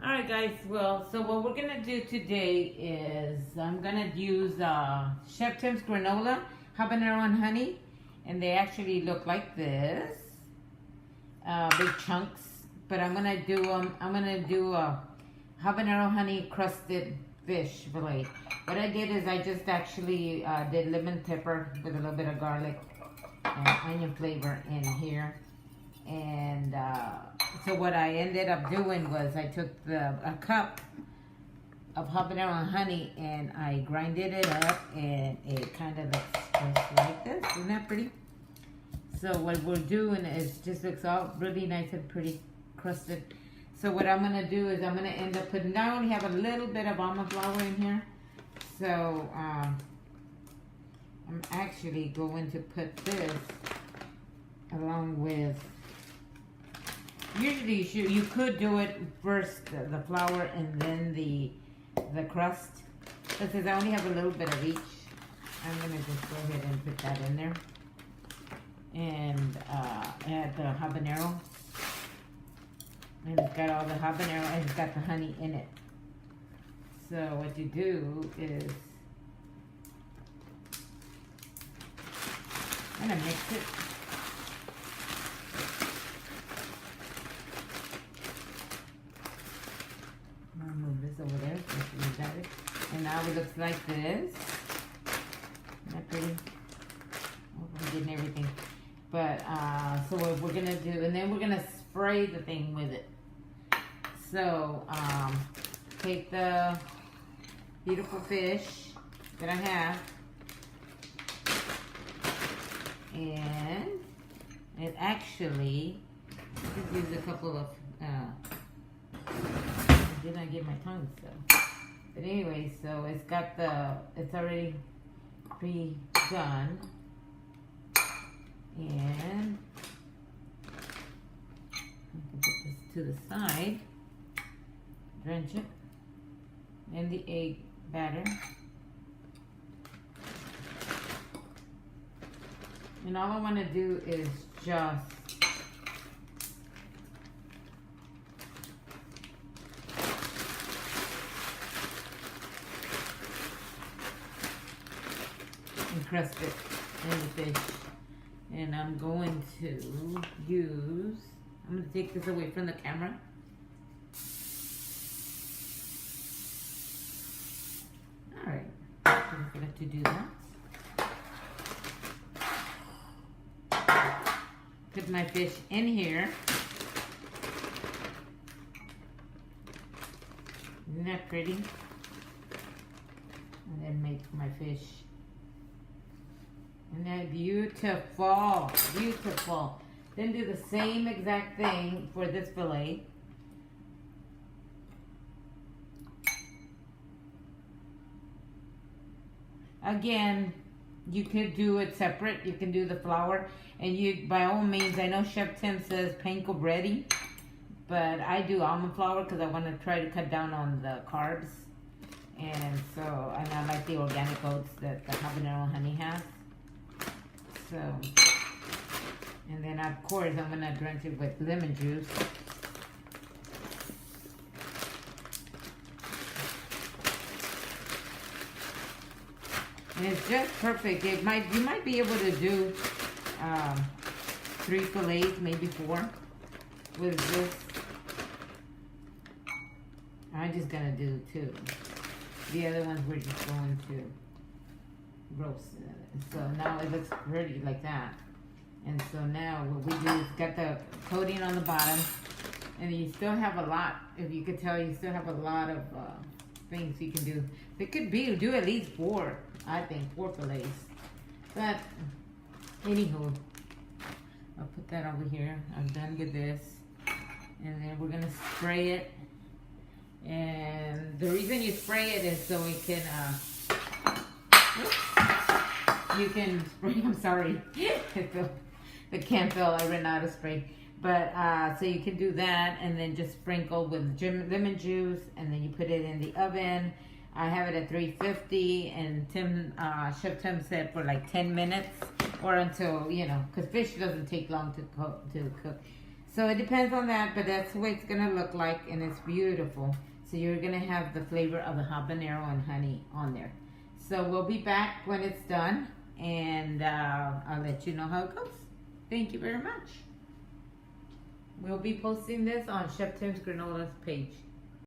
Alright guys, well, so what we're going to do today is I'm going to use Chef Tim's Granola, Habanero and Honey. And they actually look like this. Big chunks. But I'm going to do a Habanero Honey crusted fish fillet. What I did is I just actually did lemon pepper with a little bit of garlic and onion flavor in here. And so what I ended up doing was I took a cup of habanero and honey and I grinded it up, and it kind of looks just like this. Isn't that pretty? So what we're doing is just looks all really nice and pretty crusted. So what I'm gonna do is I'm gonna end up putting, I only have a little bit of almond flour in here. So I'm actually going to put this along with, usually you could do it first, the flour and then the crust. But since I only have a little bit of each, I'm gonna just go ahead and put that in there. And add the habanero. And it's got all the habanero and it's got the honey in it. So what you do is, I'm gonna mix it. I'll move this over there so you got it. And now it looks like this. Isn't that pretty? Oh, I'm getting everything. But so what we're gonna do, and then we're gonna spray the thing with it. So take the beautiful fish that I have, and it actually, I just used a couple of did I get my tongue stuff? But anyway, so it's already pre-done. And I can put this to the side, drench it in the egg batter. And all I want to do is just encrust it in the fish. And I'm going to use, I'm going to take this away from the camera. Alright, don't forget to do that. Put my fish in here. Isn't that pretty? And then make my fish. And then beautiful, beautiful. Then do the same exact thing for this fillet. Again, you could do it separate. You can do the flour, and you, by all means, I know Chef Tim says panko bready, but I do almond flour because I want to try to cut down on the carbs, and so, and I like the organic oats that the Habanero Honey has. So, and then of course I'm gonna drench it with lemon juice. And it's just perfect. You might be able to do 3 fillets, maybe 4 with this. I'm just gonna do 2. The other ones we're just going to roast. So now it looks pretty like that. And so now what we do is got the coating on the bottom, and you still have a lot, if you could tell, you still have a lot of things you can do. It could be, do at least 4, I think, 4 fillets. But anywho, I'll put that over here. I'm done with this. And then we're gonna spray it. And the reason you spray it is so it can you can spray, I'm sorry, the can fell, I ran out of spray. But, so you can do that, and then just sprinkle with lemon juice, and then you put it in the oven. I have it at 350, and Chef Tim said for like 10 minutes, or until, you know, because fish doesn't take long to cook. So it depends on that, but that's what it's gonna look like, and it's beautiful. So you're gonna have the flavor of the habanero and honey on there. So we'll be back when it's done, and I'll let you know how it goes. Thank you very much. We'll be posting this on Chef Tim's Granola's page.